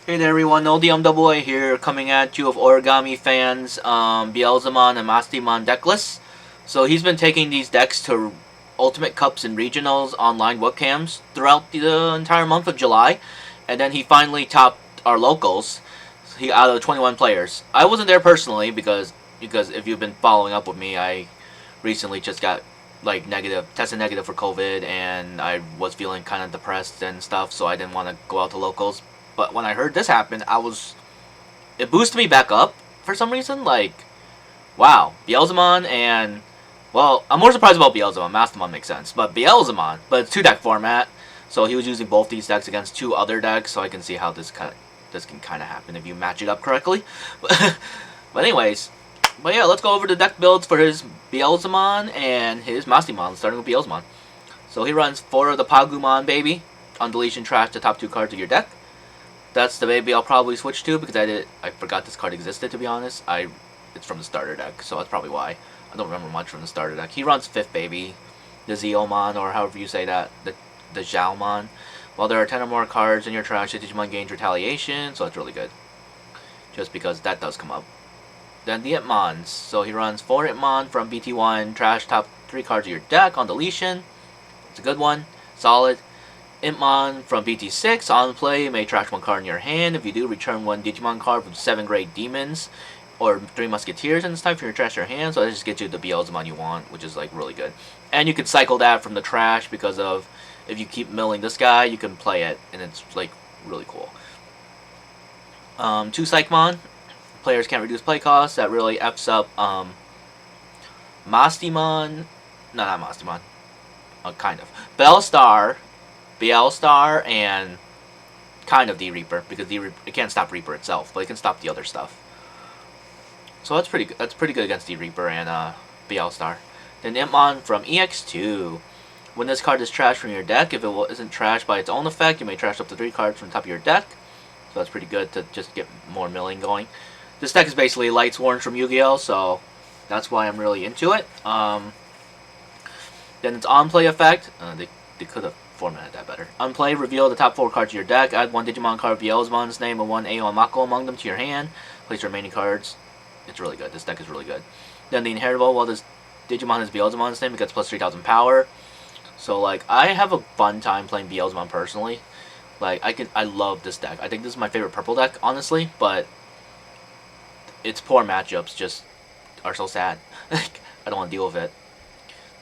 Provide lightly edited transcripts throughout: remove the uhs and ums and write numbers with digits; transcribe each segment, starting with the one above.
Hey there everyone, ODMAA here, coming at you of Origami Phan's Beelzemon and Mastemon deck list. So he's been taking these decks to Ultimate Cups and Regionals online webcams throughout the entire month of July, and then he finally topped our locals. He out of 21 players. I wasn't there personally because if you've been following up with me, I recently just got tested negative for COVID, and I was feeling kind of depressed and stuff, so I didn't want to go out to locals. But when I heard this happen, it boosted me back up for some reason. Like, wow, Beelzemon and, well, I'm more surprised about Beelzemon. Mastemon makes sense, but Beelzemon, but it's 2-deck format, so he was using both these decks against 2 other decks. So I can see how this can kind of happen if you match it up correctly. But anyways, yeah, let's go over the deck builds for his Beelzemon and his Mastemon, starting with Beelzemon. So he runs 4 of the Pagumon, baby. On deletion, trash the top 2 cards of your deck. That's the baby I'll probably switch to because I forgot this card existed, to be honest. It's from the starter deck, so that's probably why. I don't remember much from the starter deck. He runs 5th baby, the Zeomon, or however you say that, the Xiaomon. While there are 10 or more cards in your trash, the Digimon gains retaliation, so that's really good. Just because that does come up. Then the Itmons. So he runs 4 Itmon from BT1, trash top 3 cards of your deck on deletion. It's a good one, solid. Itmon from BT6, on play, you may trash 1 card in your hand. If you do, return 1 Digimon card from 7 Great Demons or 3 Musketeers, and it's time for your trash your hand, so that just gets you the Beelzemon you want, which is like really good. And you can cycle that from the trash because of, if you keep milling this guy, you can play it, and it's like really cool. 2 Psychmon, players can't reduce play costs, that really F's up Mastemon, no, not Mastemon, kind of, Beelstar, and kind of the Reaper, because it can't stop Reaper itself, but it can stop the other stuff. So that's pretty good. That's pretty good against the Reaper and Beelstar. Then Itmon from EX02. When this card is trashed from your deck, if it isn't trashed by its own effect, you may trash up to 3 cards from the top of your deck. So that's pretty good to just get more milling going. This deck is basically Light Sworn from Yu-Gi-Oh, so that's why I'm really into it. Then its on-play effect. They could have formatted that better. On play, reveal the top 4 cards of your deck. Add 1 Digimon card of Beelzemon's name and 1 Aeon Mako among them to your hand. Place your remaining cards. It's really good. This deck is really good. Then the Inheritable, while this Digimon has Beelzemon's name, it gets plus 3,000 power. So, like, I have a fun time playing Beelzemon personally. Like, I love this deck. I think this is my favorite purple deck, honestly, but its poor matchups just are so sad. Like, I don't want to deal with it.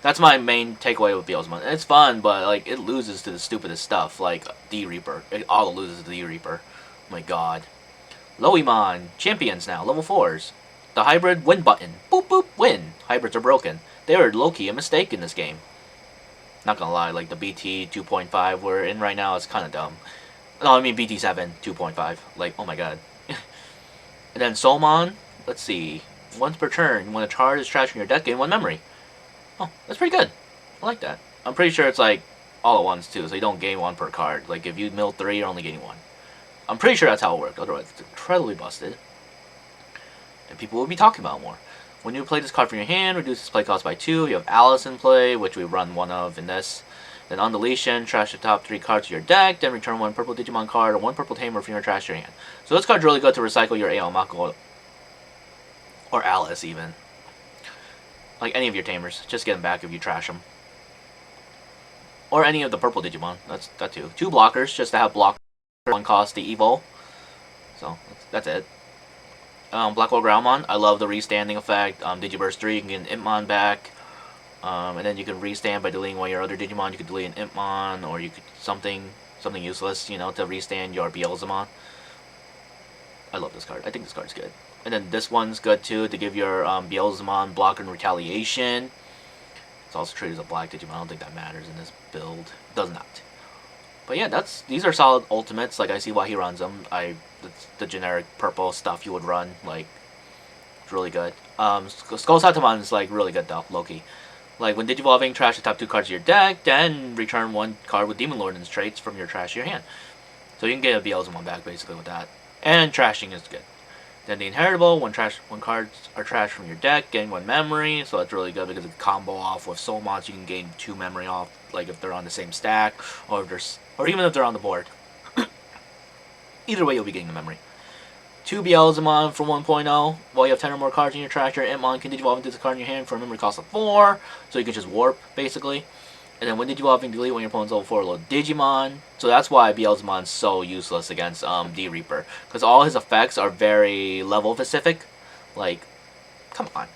That's my main takeaway with Beelzemon. It's fun, but like it loses to the stupidest stuff, like the Reaper. It all loses to the Reaper. Oh my god. Loemon, champions now, level 4s. The hybrid win button. Boop boop, win. Hybrids are broken. They are low-key a mistake in this game. Not gonna lie, like the BT 2.5 we're in right now is kind of dumb. No, I mean BT 7 2.5. Like, oh my god. And then Soulmon, let's see. Once per turn, when a card is trashed from your deck, gain 1 memory. Oh, that's pretty good. I like that. I'm pretty sure it's like all at once too, so you don't gain 1 per card. Like if you mill 3, you're only getting 1. I'm pretty sure that's how it works. Otherwise, it's incredibly busted, and people will be talking about it more. When you play this card from your hand, reduce its play cost by 2. You have Alice in play, which we run 1 of in this. Then on deletion, trash the top 3 cards of your deck. Then return 1 purple Digimon card or 1 purple Tamer from your trash to your hand. So this card's really good to recycle your Aeon Mako or Alice even. Like any of your Tamers, just get them back if you trash them. Or any of the purple Digimon, that too. 2 blockers, just to have block 1 cost the Evo. So, that's it. Blackwell Growlmon, I love the restanding effect. Digiburst 3, you can get an Itmon back. And then you can restand by deleting one of your other Digimon. You could delete an Itmon, or you could something useless, you know, to restand your Beelzemon. I love this card. I think this card's good. And then this one's good too, to give your Beelzemon block and retaliation. It's also treated as a black Digimon. I don't think that matters in this build. It does not. But yeah, these are solid ultimates. Like, I see why he runs them. It's the generic purple stuff you would run. Like, it's really good. Skull Satamon is like really good though, Loki. Like when Digivolving, trash the top 2 cards of your deck, then return 1 card with Demon Lord and traits from your trash to your hand. So you can get a Beelzemon back basically with that. And trashing is good. Then the Inheritable, when cards are trashed from your deck, gain 1 memory, so that's really good because it can combo off with Soulmons. You can gain 2 memory off, like if they're on the same stack, or even if they're on the board. Either way, you'll be getting the memory. 2 Beelzemon for 1.0. While you have 10 or more cards in your trash, your Itmon can digivolve into the card in your hand for a memory cost of 4. So you can just warp, basically. And then when digivolving, delete when your opponent's level 4 low Digimon. So that's why Beelzemon's so useless against D-Reaper. Because all his effects are very level-specific. Like, come on.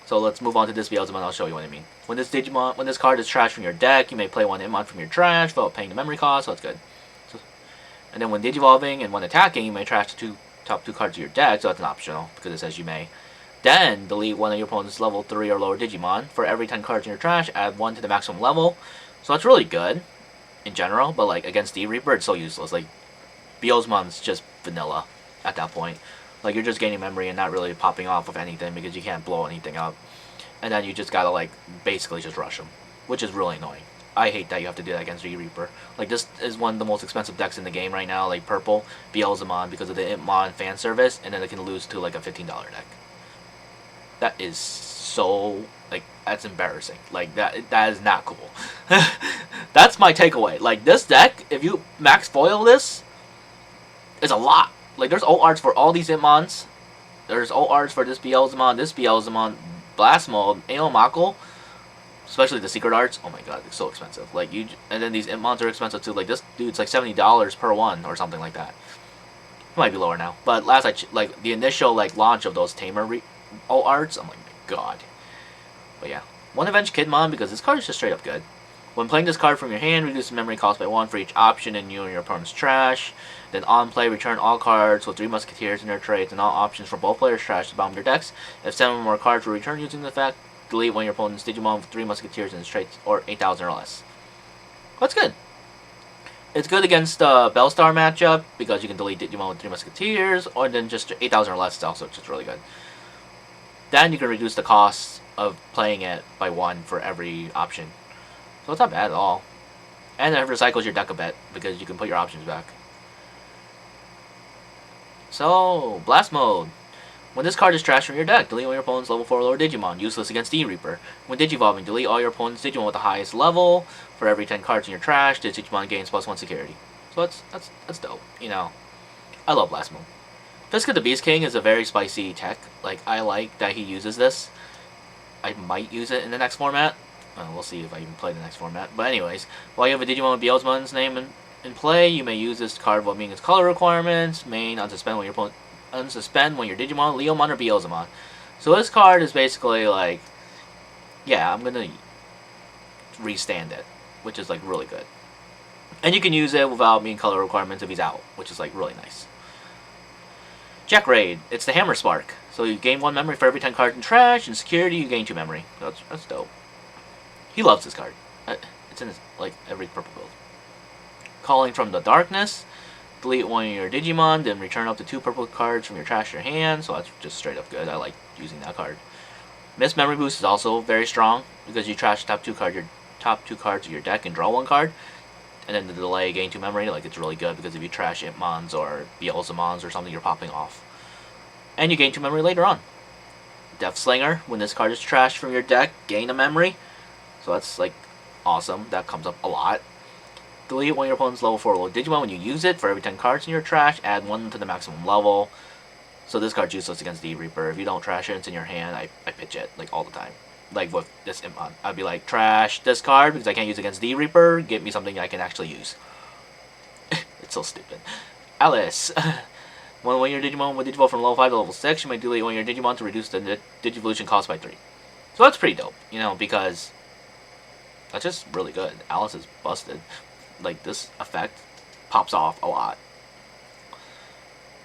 So let's move on to this Beelzemon. I'll show you what I mean. When this card is trashed from your deck, you may play one Itmon from your trash without paying the memory cost. So that's good. And then when digivolving and when attacking, you may trash the top 2 cards of your deck, so that's an optional, because it says you may. Then, delete one of your opponent's level 3 or lower Digimon. For every 10 cards in your trash, add 1 to the maximum level. So that's really good, in general, but like against D-Reaper, it's so useless. Like, Beelzemon's just vanilla at that point. Like, you're just gaining memory and not really popping off of anything, because you can't blow anything up. And then you just gotta, like, basically just rush him, which is really annoying. I hate that you have to do that against D-Reaper. Like, this is one of the most expensive decks in the game right now, like purple, Beelzemon, because of the Itmon fan service, and then it can lose to, like, a $15 deck. That is so, like, that's embarrassing. Like, that is not cool. That's my takeaway. Like, this deck, if you max foil this, is a lot. Like, there's alt arts for all these Itmons. There's alt arts for this Beelzemon, Blast Mode, Aomako. Especially the secret arts. Oh my god, it's so expensive. Like, and then these Itmons are expensive too. Like, this dude's like $70 per one or something like that. It might be lower now. But last like the initial like launch of those Tamer alt arts, I'm like, my god. But yeah, one Avenged Kidmon because this card is just straight up good. When playing this card from your hand, reduce the memory cost by 1 for each option in you and your opponent's trash. Then on play, return all cards with 3 Musketeers in their trades and all options for both players' trash to the bottom of their decks. If 7 or more cards were returned using the effect, delete one of your opponent's Digimon with 3 Musketeers in his traits or 8,000 or less. That's good. It's good against the Bellstar matchup because you can delete Digimon with 3 Musketeers, or then just 8,000 or less is also just really good. Then you can reduce the cost of playing it by 1 for every option. So it's not bad at all. And it recycles your deck a bit because you can put your options back. So, Blast Mode. When this card is trashed from your deck, delete all your opponent's level 4 or lower Digimon, useless against D-Reaper. When digivolving, delete all your opponent's Digimon with the highest level. For every 10 cards in your trash, this Digimon gains +1 security. So that's dope, you know. I love Blast Mode. Fiska the Beast King is a very spicy tech. Like, I like that he uses this. I might use it in the next format. We'll see if I even play the next format. But anyways, while you have a Digimon with Beelzemon's name in play, you may use this card while meeting its color requirements. Main, unsuspend when your opponent unsuspend when you're Digimon, Leomon, or Beelzemon. So this card is basically like, yeah, I'm gonna restand it, which is like really good. And you can use it without meeting color requirements if he's out, which is like really nice. Jack Raid, it's the Hammer Spark. So you gain 1 memory for every 10 cards in trash, and security you gain 2 memory. That's dope. He loves this card. It's in his, like, every purple build. Calling from the Darkness. Delete one of your Digimon, then return up to 2 purple cards from your trash to your hand. So that's just straight up good. I like using that card. Miss Memory Boost is also very strong because you trash the top two cards of your deck and draw 1 card. And then the delay gain 2 memory. Like, it's really good because if you trash Itmons or Beelzemons or something, you're popping off. And you gain 2 memory later on. Death Slinger, when this card is trashed from your deck, gain a memory. So that's like awesome. That comes up a lot. Delete one of your opponent's level 4 low Digimon when you use it. For every 10 cards in your trash, add 1 to the maximum level. So this card's useless against D-Reaper. If you don't trash it, it's in your hand. I pitch it like all the time. Like with this Itmon. I'd be like, trash this card because I can't use it against D-Reaper. Get me something I can actually use. It's so stupid. Alice. When your Digimon will digivolve from level 5 to level 6, you may delete one of your Digimon to reduce the Digivolution cost by 3. So that's pretty dope, you know, because that's just really good. Alice is busted. Like, this effect pops off a lot.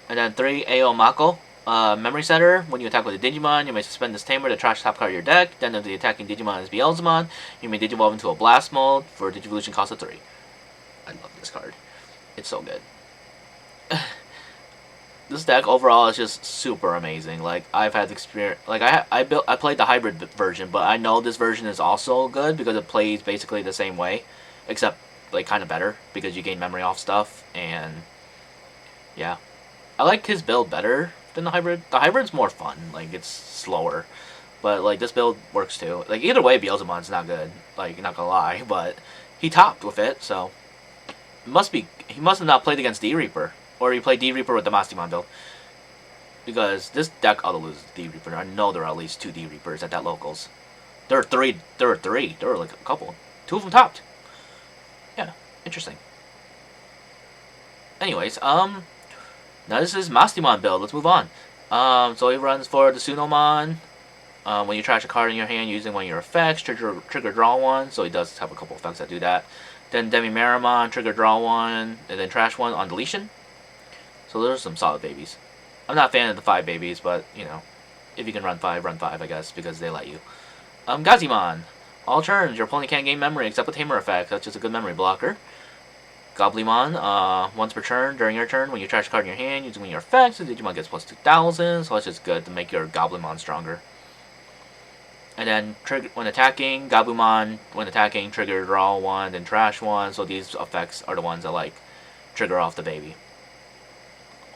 And then 3, Aomako. Memory Setter. When you attack with a Digimon, you may suspend this Tamer to trash top card of your deck. Then if the attacking Digimon is Beelzemon, you may digivolve into a Blast Mode for a Digivolution cost of 3. I love this card. It's so good. This deck overall is just super amazing. Like, I've had experience. Like, I played the hybrid version, but I know this version is also good because it plays basically the same way, except like kind of better because you gain memory off stuff. And yeah, I like his build better than the hybrid. The hybrid's more fun. Like, it's slower, but like this build works too. Like, either way, Beelzemon's not good. Like, not gonna lie, but he topped with it, so he must have not played against D-Reaper. Or you play D Reaper with the Mastemon build. Because this deck ought to lose D Reaper. I know there are at least 2 D Reapers at that locals. There are 3. There are 3. There are like a couple. 2 of them topped. Yeah, interesting. Anyways, now this is Mastemon build. Let's move on. So he runs for the Sunomon. When you trash a card in your hand using one of your effects, trigger draw 1. So he does have a couple effects that do that. Then Demi-Meramon, trigger draw 1, and then trash 1 on deletion. So those are some solid babies. I'm not a fan of the 5 babies, but, you know, if you can run 5, I guess, because they let you. Gazimon. All turns, your opponent can't gain memory except with Tamer effect. That's just a good memory blocker. Goblimon, once per turn, during your turn, when you trash a card in your hand, using one of your effects, the Digimon gets plus 2,000, so that's just good to make your Goblimon stronger. And then, when attacking, Gabumon, when attacking, trigger draw 1, then trash 1, so these effects are the ones that, like, trigger off the baby.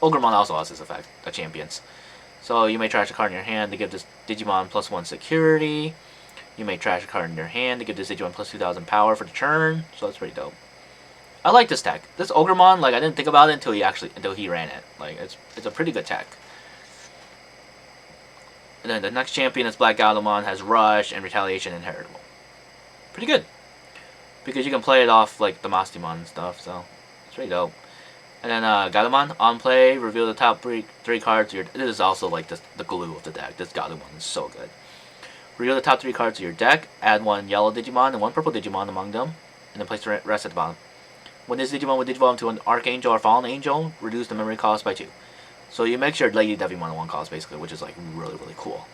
Ogremon also has this effect, a Champions. So you may trash a card in your hand to give this Digimon plus 1 security. You may trash a card in your hand to give this Digimon plus 2,000 power for the turn, so that's pretty dope. I like this tech. This Ogremon, like, I didn't think about it until he ran it. Like, it's a pretty good tech. And then the next champion is Black Galdamon, has Rush and Retaliation and Heritable. Pretty good. Because you can play it off, like, the Mastemon and stuff, so it's pretty dope. And then Galdamon, on play, reveal the top 3 cards. This is also, like, the glue of the deck. This Galdamon is so good. Reveal the top 3 cards of your deck, add 1 yellow Digimon and 1 purple Digimon among them, and then place the rest at the bottom. When this Digimon would digivolve into an Archangel or Fallen Angel, reduce the memory cost by 2. So you make sure Lady Devimon 1 cost, basically, which is, like, really, really cool.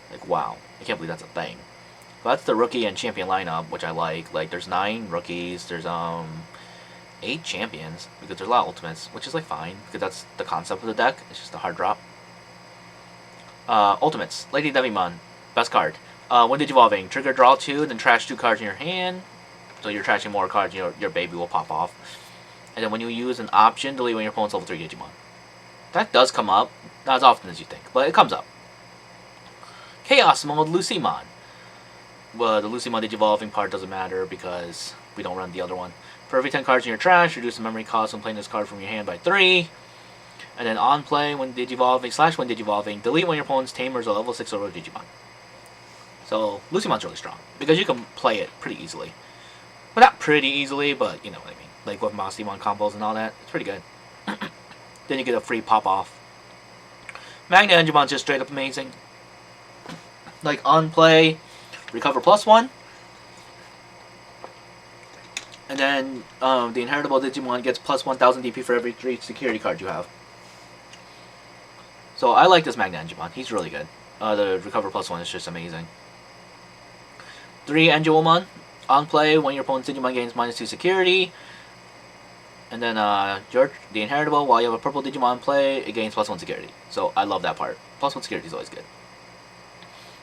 Like, wow. I can't believe that's a thing. So that's the rookie and champion lineup, which I like. Like, there's 9 rookies, there's 8 champions, because there's a lot of ultimates, which is, like, fine, because that's the concept of the deck. It's just a hard drop. Ultimates. Lady Devimon, best card. When digivolving, trigger draw 2, then trash 2 cards in your hand. So you're trashing more cards, your baby will pop off. And then when you use an option, delete when your opponent's level 3 Digimon. That does come up. Not as often as you think, but it comes up. Chaos Mode Lucemon. Well, the Lucemon Digivolving part doesn't matter because we don't run the other one. For every 10 cards in your trash, reduce the memory cost when playing this card from your hand by 3. And then on play, when digivolving, when digivolving, delete when your opponent's Tamers are level 6 or Digimon. So, Lucemon's really strong because you can play it pretty easily. Well, not pretty easily, but you know what I mean. Like with Mastemon combos and all that. It's pretty good. Then you get a free pop-off. Magna Engimon's just straight up amazing. Like, on play, recover +1. And then, the inheritable Digimon gets plus 1,000 DP for every 3 security card you have. So, I like this Magna Engimonn. He's really good. The recover +1 is just amazing. 3 Angelomon. On play, when your opponent's Digimon gains -2 security. And then, the inheritable, while you have a purple Digimon in play, it gains +1 security. So, I love that part. +1 security is always good.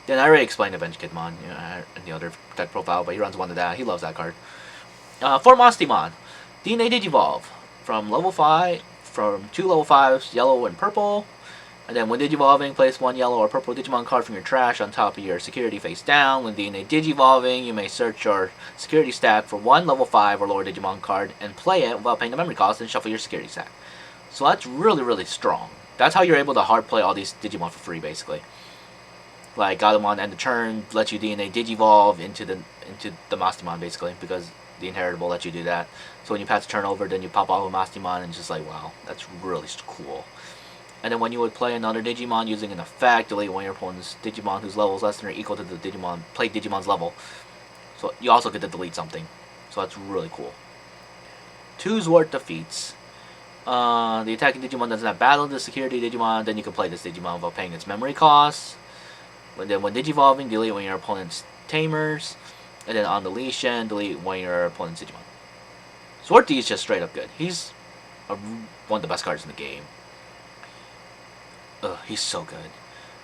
Then, I already explained Avenge Kidmon in the other deck profile, but he runs 1 to that. He loves that card. For Mastemon, DNA Digivolve. From level 5, from 2 level 5s, yellow and purple. And then when Digivolving, place 1 yellow or purple Digimon card from your trash on top of your security face down. When DNA Digivolving, you may search your security stack for 1 level 5 or lower Digimon card and play it without paying the memory cost and shuffle your security stack. So that's really, really strong. That's how you're able to hard play all these Digimon for free, basically. Like, Galdamon end the turn, lets you DNA Digivolve into the Mastemon, basically, because the inheritable lets you do that. So when you pass the turn over, then you pop off a Mastemon, and it's just like, wow, that's really cool. And then when you would play another Digimon using an effect, delete one of your opponent's Digimon whose level is less than or equal to the played Digimon's level. So you also get to delete something. So that's really cool. 2 Zwart defeats. The attacking Digimon doesn't have battle the security Digimon, then you can play this Digimon without paying its memory costs. When Digivolving, delete one of your opponent's Tamers. And then on deletion, delete one of your opponent's Digimon. Zwart D is just straight up good. He's one of the best cards in the game. Ugh, he's so good.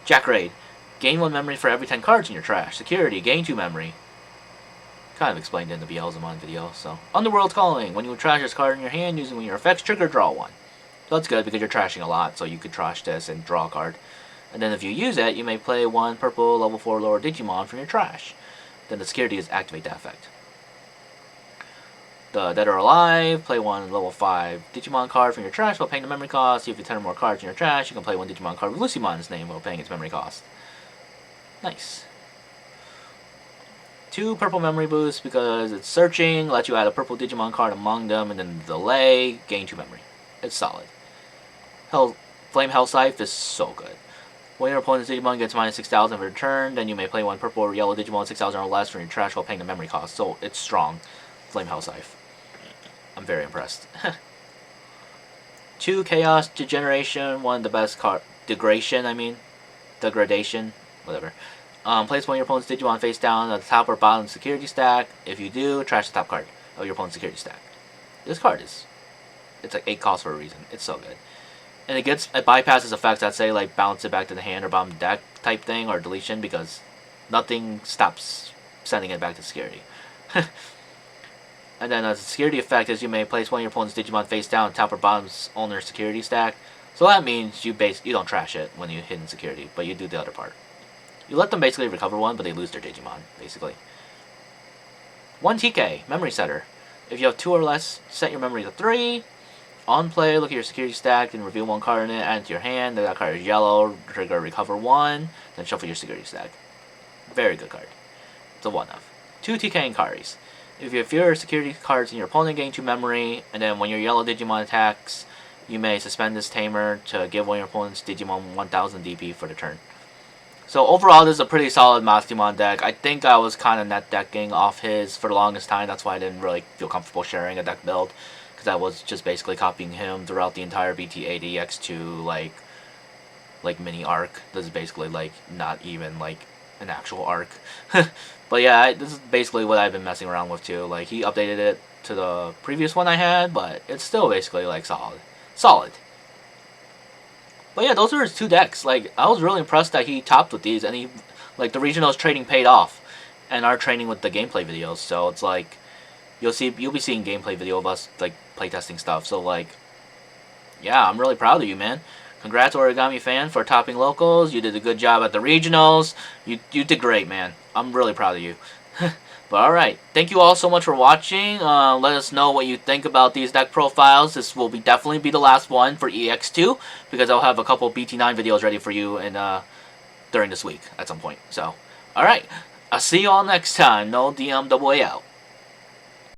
Jack Raid. Gain 1 memory for every 10 cards in your trash. Security. Gain 2 memory. Kind of explained in the Beelzemon video, so. Underworld Calling. When you trash this card in your hand using one of your effects, trigger draw 1. So that's good because you're trashing a lot, so you could trash this and draw a card. And then if you use it, you may play 1 purple level 4 lower Digimon from your trash. Then the security is activate that effect. the Dead or Alive, play one level 5 Digimon card from your trash while paying the memory cost. See if you have 10 or more cards in your trash, you can play one Digimon card with Lucymon's name while paying its memory cost. Nice. 2 purple memory boosts because it's searching, lets you add a purple Digimon card among them, and then the delay, gain 2 memory. It's solid. Flame Hell Scythe is so good. When your opponent's Digimon gets minus 6,000 for your turn, then you may play one purple or yellow Digimon 6,000 or less from your trash while paying the memory cost. So it's strong. Flame Hell Scythe. I'm very impressed. 2 Chaos Degeneration, one of the best card. Degradation, whatever. Place one of your opponent's Digimon face down at the top or bottom security stack. If you do, trash the top card of your opponent's security stack. This card is, it's like 8 costs for a reason. It's so good. And it bypasses effects that say like bounce it back to the hand or bottom of the deck type thing or deletion because nothing stops sending it back to security. And then as a security effect is you may place one of your opponent's Digimon face down top or bottom's owner's security stack. So that means you don't trash it when you hit in security, but you do the other part. You let them basically recover one, but they lose their Digimon, basically. 1 TK, Memory Setter. If you have 2 or less, set your memory to 3. On play, look at your security stack and reveal 1 card in it, add it to your hand. That card is yellow, trigger recover 1, then shuffle your security stack. Very good card. It's a 1-of. 2 TK and Karis. If you have fewer security cards in your opponent, gain 2 memory, and then when your yellow Digimon attacks, you may suspend this tamer to give one of your opponent's Digimon 1000 DP for the turn. So overall, this is a pretty solid Mastemon deck. I think I was kind of net decking off his for the longest time. That's why I didn't really feel comfortable sharing a deck build. Because I was just basically copying him throughout the entire BT8 EX2 like mini arc. This is basically like not even like an actual arc. But yeah, this is basically what I've been messing around with too. Like he updated it to the previous one I had, but it's still basically like solid. But yeah, those are his 2 decks. Like I was really impressed that he topped with these, and he like the regionals trading paid off, and our training with the gameplay videos. So it's like you'll be seeing gameplay video of us like playtesting stuff. So like, yeah, I'm really proud of you, man. Congrats, Origami Phan, for topping locals. You did a good job at the regionals. You did great, man. I'm really proud of you. But alright, thank you all so much for watching. Let us know what you think about these deck profiles. This will definitely be the last one for EX2, because I'll have a couple BT9 videos ready for you during this week at some point. So, alright, I'll see you all next time. No DMAA out.